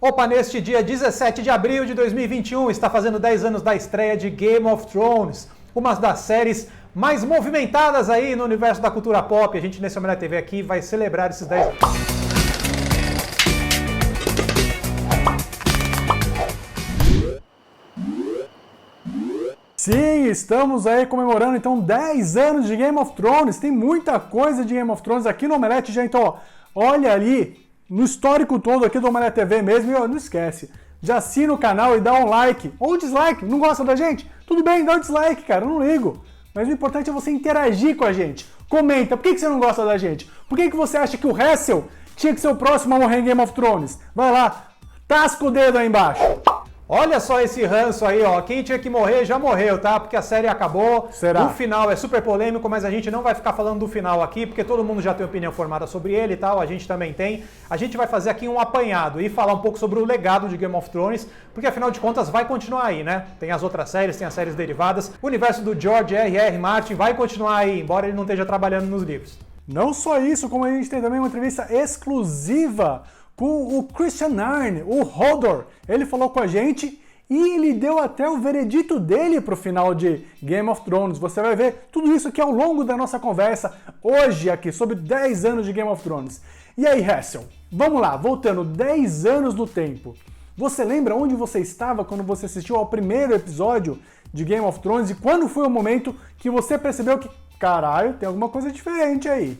Opa, neste dia 17 de abril de 2021, está fazendo 10 anos da estreia de Game of Thrones, uma das séries mais movimentadas aí no universo da cultura pop. A gente nesse Omelete TV aqui vai celebrar esses 10 anos. Sim, estamos aí comemorando então 10 anos de Game of Thrones. Tem muita coisa de Game of Thrones aqui no Omelete já, então ó, olha ali no histórico todo aqui do Omelete TV mesmo e ó, não esquece, já assina o canal e dá um like ou dislike. Não gosta da gente? Tudo bem, dá um dislike, cara, eu não ligo. Mas o importante é você interagir com a gente. Comenta, por que você não gosta da gente? Por que você acha que o Hassel tinha que ser o próximo a morrer em Game of Thrones? Vai lá, tasca o dedo aí embaixo. Olha só esse ranço aí, ó. Quem tinha que morrer já morreu, tá? Porque a série acabou. Será? O final é super polêmico, mas a gente não vai ficar falando do final aqui, porque todo mundo já tem opinião formada sobre ele e tal, a gente também tem. A gente vai fazer aqui um apanhado e falar um pouco sobre o legado de Game of Thrones, porque afinal de contas vai continuar aí, né? Tem as outras séries, tem as séries derivadas. O universo do George R.R. Martin vai continuar aí, embora ele não esteja trabalhando nos livros. Não só isso, como a gente tem também uma entrevista exclusiva com o Christian Arne, o Hodor. Ele falou com a gente e ele deu até o veredito dele para o final de Game of Thrones. Você vai ver tudo isso aqui ao longo da nossa conversa hoje aqui sobre 10 anos de Game of Thrones. E aí, Hassel, vamos lá, voltando 10 anos no tempo. Você lembra onde você estava quando você assistiu ao primeiro episódio de Game of Thrones e quando foi o momento que você percebeu que, caralho, tem alguma coisa diferente aí?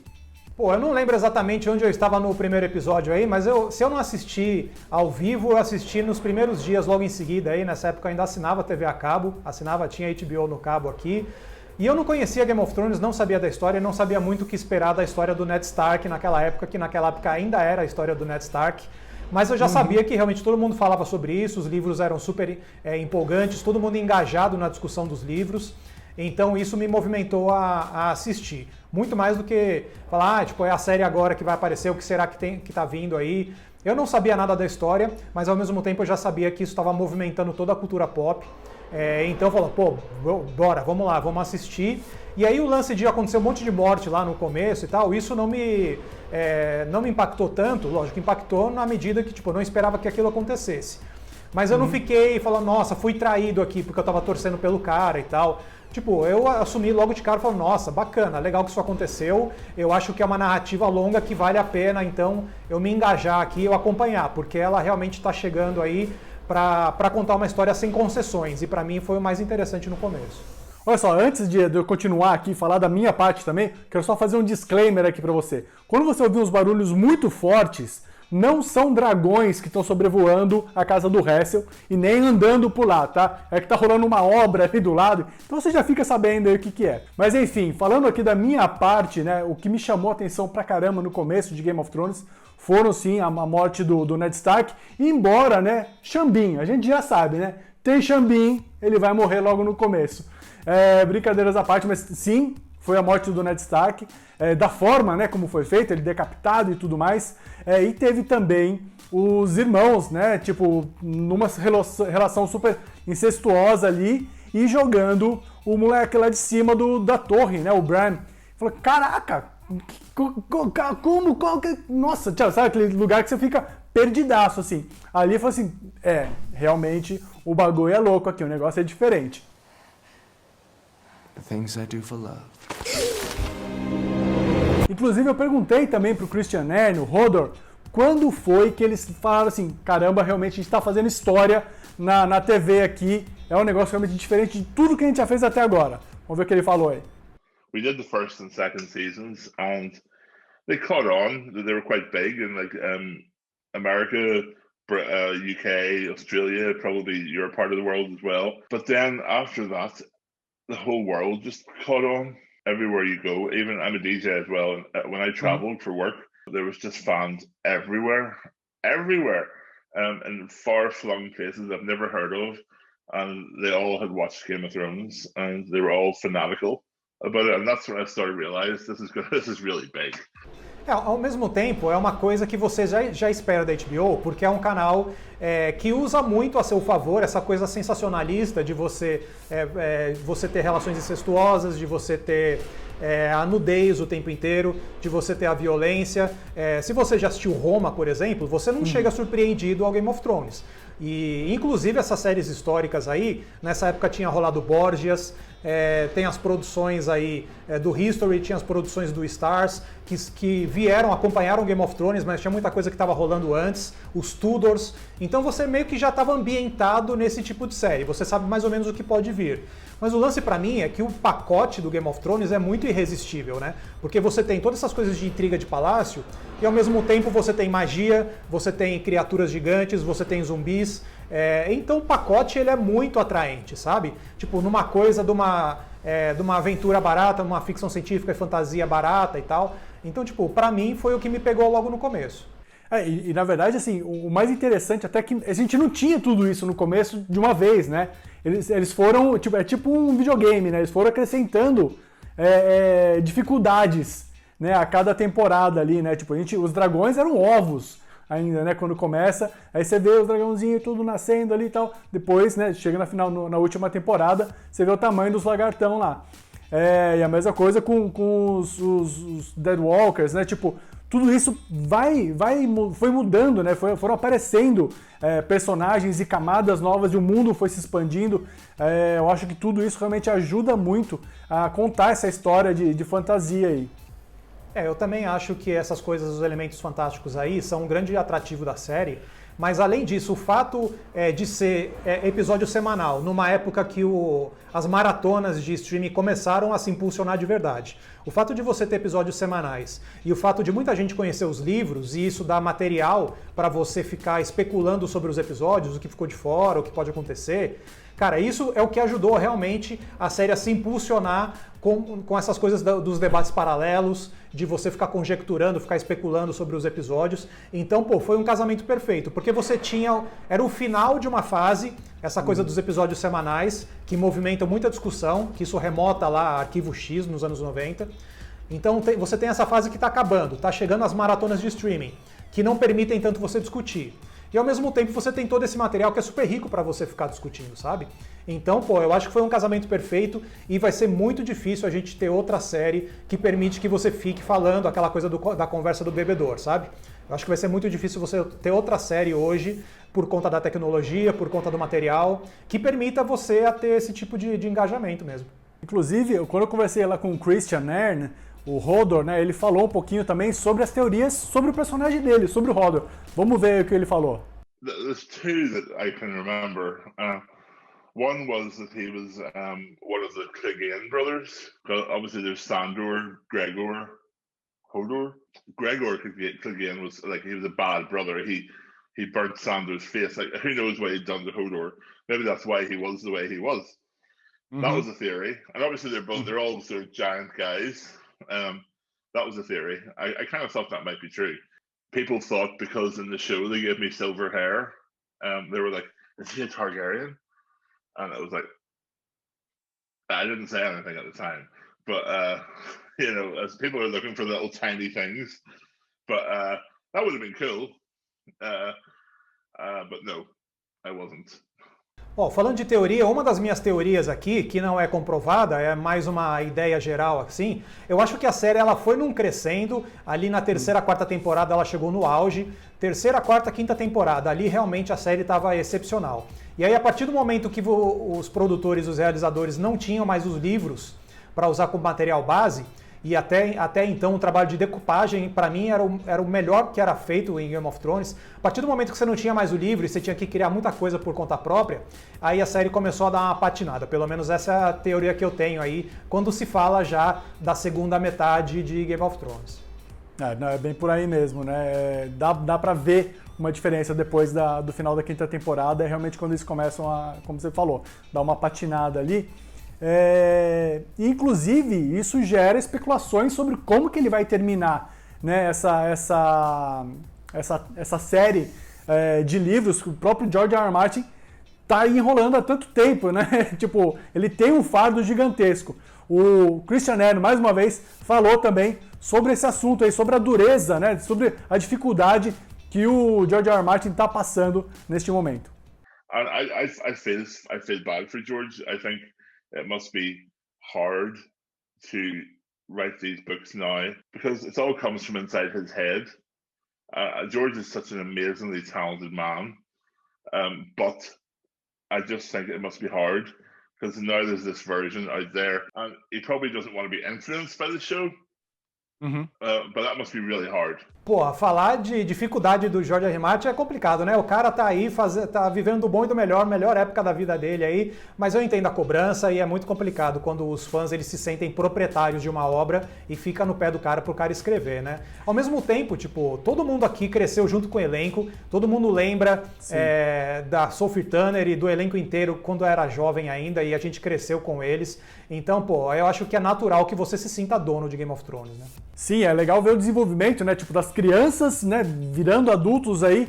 Pô, eu não lembro exatamente onde eu estava no primeiro episódio aí, mas se eu não assisti ao vivo, eu assisti nos primeiros dias logo em seguida aí. Nessa época eu ainda assinava TV a cabo, tinha HBO no cabo aqui. E eu não conhecia Game of Thrones, não sabia da história, não sabia muito o que esperar da história do Ned Stark naquela época, que naquela época ainda era a história do Ned Stark. Mas eu já sabia que realmente todo mundo falava sobre isso, os livros eram super empolgantes, todo mundo engajado na discussão dos livros. Então isso me movimentou a assistir. Muito mais do que falar, tipo, é a série agora que vai aparecer, o que será que tá vindo aí. Eu não sabia nada da história, mas ao mesmo tempo eu já sabia que isso estava movimentando toda a cultura pop. Então eu falei, pô, bora, vamos lá, vamos assistir. E aí o lance de acontecer um monte de morte lá no começo e tal, isso não me impactou tanto, lógico, impactou na medida que tipo, eu não esperava que aquilo acontecesse. Mas eu não fiquei falando, nossa, fui traído aqui porque eu tava torcendo pelo cara e tal. Tipo, eu assumi logo de cara e falei, nossa, bacana, legal que isso aconteceu, eu acho que é uma narrativa longa que vale a pena, então eu me engajar aqui e eu acompanhar, porque ela realmente está chegando aí para contar uma história sem concessões, e para mim foi o mais interessante no começo. Olha só, antes de eu continuar aqui e falar da minha parte também, quero só fazer um disclaimer aqui para você. Quando você ouvir uns barulhos muito fortes, não são dragões que estão sobrevoando a casa do Hassel e nem andando por lá, tá? É que tá rolando uma obra ali do lado, então você já fica sabendo aí o que é. Mas enfim, falando aqui da minha parte, né, o que me chamou a atenção pra caramba no começo de Game of Thrones foram sim a morte do Ned Stark, e embora, né, Xambin, a gente já sabe, né, tem Xambin, ele vai morrer logo no começo. Brincadeiras à parte, mas sim, foi a morte do Ned Stark, da forma, né, como foi feito, ele decapitado e tudo mais. E teve também os irmãos, né, tipo, numa relação super incestuosa ali, e jogando o moleque lá de cima da torre, né, o Bran. Falou, caraca, como, nossa, sabe aquele lugar que você fica perdidaço, assim. Ali foi assim, realmente, o bagulho é louco aqui, o negócio é diferente. The things I do for love. Inclusive eu perguntei também pro Christian Arne, o Hodor, quando foi que eles falaram assim, caramba, realmente a gente tá fazendo história na TV aqui, é um negócio realmente diferente de tudo que a gente já fez até agora. Vamos ver o que ele falou aí. We did the first and second seasons and they caught on, they were quite big in like America, UK, Australia, probably your part of the world as well. But then after that, the whole world just caught on. Everywhere you go, even I'm a DJ as well, and when I traveled for work, there was just fans everywhere, in far-flung places I've never heard of, and they all had watched Game of Thrones, and they were all fanatical about it, and that's when I started to realize this is really big. Ao mesmo tempo, é uma coisa que você já espera da HBO, porque é um canal que usa muito a seu favor essa coisa sensacionalista de você ter relações incestuosas, de você ter a nudez o tempo inteiro, de você ter a violência. Se você já assistiu Roma, por exemplo, você não chega surpreendido ao Game of Thrones. E, inclusive, essas séries históricas aí, nessa época tinha rolado Borgias, tem as produções aí do History, tinha as produções do Stars, que vieram, acompanharam Game of Thrones, mas tinha muita coisa que estava rolando antes, os Tudors. Então você meio que já estava ambientado nesse tipo de série, você sabe mais ou menos o que pode vir. Mas o lance pra mim é que o pacote do Game of Thrones é muito irresistível, né? Porque você tem todas essas coisas de intriga de palácio e ao mesmo tempo você tem magia, você tem criaturas gigantes, você tem zumbis. Então o pacote ele é muito atraente, sabe? Tipo, numa coisa de uma aventura barata, uma ficção científica e fantasia barata e tal. Então, tipo, pra mim foi o que me pegou logo no começo. E na verdade, assim, o mais interessante até que a gente não tinha tudo isso no começo de uma vez, né? Eles foram, tipo um videogame, né? Eles foram acrescentando dificuldades, né, a cada temporada ali, né? Tipo, os dragões eram ovos ainda, né? Quando começa, aí você vê os dragãozinhos tudo nascendo ali e tal. Depois, né, chega na final, na última temporada, você vê o tamanho dos lagartão lá. E a mesma coisa com os Deadwalkers, né? Tipo, tudo isso foi mudando, né? Foram aparecendo personagens e camadas novas e o mundo foi se expandindo. Eu acho que tudo isso realmente ajuda muito a contar essa história de fantasia aí. Eu também acho que essas coisas, os elementos fantásticos aí, são um grande atrativo da série. Mas além disso, o fato de ser episódio semanal, numa época que as maratonas de streaming começaram a se impulsionar de verdade. O fato de você ter episódios semanais e o fato de muita gente conhecer os livros e isso dá material para você ficar especulando sobre os episódios, o que ficou de fora, o que pode acontecer. Cara, isso é o que ajudou realmente a série a se impulsionar com essas coisas dos debates paralelos, de você ficar conjecturando, ficar especulando sobre os episódios. Então, foi um casamento perfeito, porque você era o final de uma fase, essa coisa dos episódios semanais, que movimentam muita discussão, que isso remota lá a Arquivo X nos anos 90. Então, você tem essa fase que está acabando, está chegando as maratonas de streaming, que não permitem tanto você discutir. E ao mesmo tempo você tem todo esse material que é super rico para você ficar discutindo, sabe? Então, eu acho que foi um casamento perfeito e vai ser muito difícil a gente ter outra série que permite que você fique falando aquela coisa da conversa do bebedor, sabe? Eu acho que vai ser muito difícil você ter outra série hoje por conta da tecnologia, por conta do material, que permita você a ter esse tipo de engajamento mesmo. Inclusive, quando eu conversei lá com o Christian Nairn, o Hodor, né, ele falou um pouquinho também sobre as teorias sobre o personagem dele, sobre o Hodor. Vamos ver o que ele falou. There's two that I can remember. One was that he was one of the Clegane brothers. Obviously, there's Sandor, Gregor, Hodor. Gregor Clegane was he was a bad brother. He burnt Sandor's face. Like, who knows what he'd done to Hodor? Maybe that's why he was the way he was. Mm-hmm. That was a theory, and obviously they're all sort of giant guys. That was a theory. I kind of thought that might be true. People thought because in the show they gave me silver hair, they were like, "Is he a Targaryen?" And it was like, I didn't say anything at the time, but as people are looking for little tiny things, but that would have been cool. But no, I wasn't. Falando de teoria, uma das minhas teorias aqui, que não é comprovada, é mais uma ideia geral assim, eu acho que a série ela foi num crescendo, ali na terceira, quarta temporada ela chegou no auge, terceira, quarta, quinta temporada, ali realmente a série estava excepcional. E aí a partir do momento que os produtores, os realizadores não tinham mais os livros para usar como material base, e até então o trabalho de decupagem, para mim, era o melhor que era feito em Game of Thrones. A partir do momento que você não tinha mais o livro e você tinha que criar muita coisa por conta própria, aí a série começou a dar uma patinada. Pelo menos essa é a teoria que eu tenho aí, quando se fala já da segunda metade de Game of Thrones. É bem por aí mesmo, né? Dá pra ver uma diferença depois do final da quinta temporada, é realmente quando eles começam a, como você falou, dar uma patinada ali. Inclusive, isso gera especulações sobre como que ele vai terminar, né, essa série de livros que o próprio George R. R. Martin está enrolando há tanto tempo, né? Tipo, ele tem um fardo gigantesco. O Christian Nairn, mais uma vez, falou também sobre esse assunto aí, sobre a dureza, né, sobre a dificuldade que o George R. R. Martin está passando neste momento. I feel bad for George. I think it must be hard to write these books now because it all comes from inside his head. George is such an amazingly talented man, but I just think it must be hard because now there's this version out there, and he probably doesn't want to be influenced by the show. But that must be really hard. Pô, falar de dificuldade do George R. R. Martin é complicado, né? O cara tá aí, tá vivendo do bom e do melhor época da vida dele aí, mas eu entendo a cobrança e é muito complicado quando os fãs eles se sentem proprietários de uma obra e fica no pé do cara pro cara escrever, né? Ao mesmo tempo, tipo, todo mundo aqui cresceu junto com o elenco, todo mundo lembra da Sophie Turner e do elenco inteiro quando era jovem ainda e a gente cresceu com eles. Então, pô, eu acho que é natural que você se sinta dono de Game of Thrones, né? Sim, é legal ver o desenvolvimento, né? Tipo, das crianças, né? Virando adultos aí.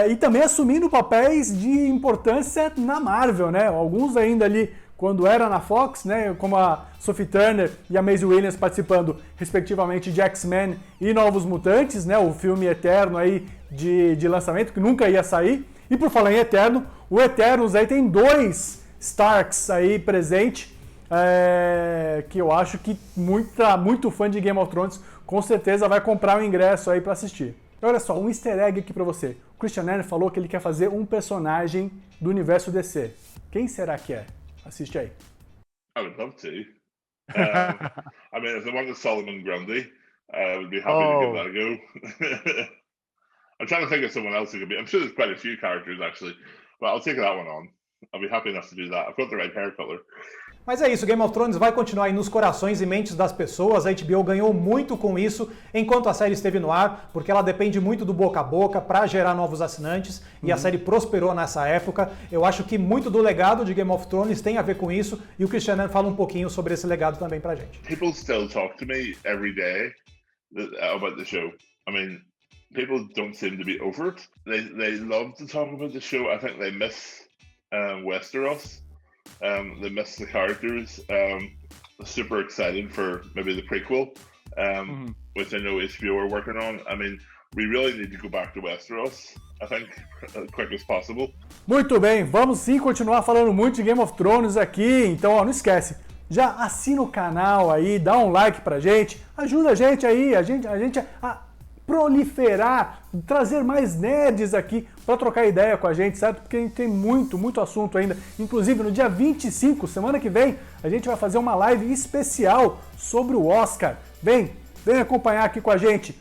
E também assumindo papéis de importância na Marvel, né? Alguns ainda ali, quando era na Fox, né? Como a Sophie Turner e a Maisie Williams participando, respectivamente, de X-Men e Novos Mutantes, né? O filme eterno aí de lançamento, que nunca ia sair. E por falar em eterno, o Eternos aí tem 2 Starks aí presente. Que eu acho que muito fã de Game of Thrones com certeza vai comprar um ingresso aí pra assistir. Olha só, um easter egg aqui pra você. O Christian Ernst falou que ele quer fazer um personagem do universo DC. Quem será que é? Assiste aí. I would love to. I mean, if they wanted Solomon Grundy, I would be happy to give that a go. I'm trying to think of someone else who could be. I'm sure there's quite a few characters actually, but I'll take that one on. I'll be happy enough to do that. I've got the right hair color. Mas é isso, Game of Thrones vai continuar aí nos corações e mentes das pessoas. A HBO ganhou muito com isso enquanto a série esteve no ar, porque ela depende muito do boca a boca para gerar novos assinantes e a série prosperou nessa época. Eu acho que muito do legado de Game of Thrones tem a ver com isso e o Christian fala um pouquinho sobre esse legado também pra gente. People still talk to me every day about the show. I mean, people don't seem to be over it. They love to talk about the show. I think they miss Westeros. They miss the characters. Super excited for maybe the prequel, which I know HBO are working on. I mean, we really need to go back to Westeros, I think, as quick as possible. Muito bem, vamos sim continuar falando muito de Game of Thrones aqui. Então, ó, não esquece, já assina o canal aí, dá um like pra gente, ajuda a gente aí, a gente a proliferar, trazer mais nerds aqui para trocar ideia com a gente, certo? Porque a gente tem muito assunto ainda. Inclusive, no dia 25, semana que vem, a gente vai fazer uma live especial sobre o Oscar. Vem acompanhar aqui com a gente.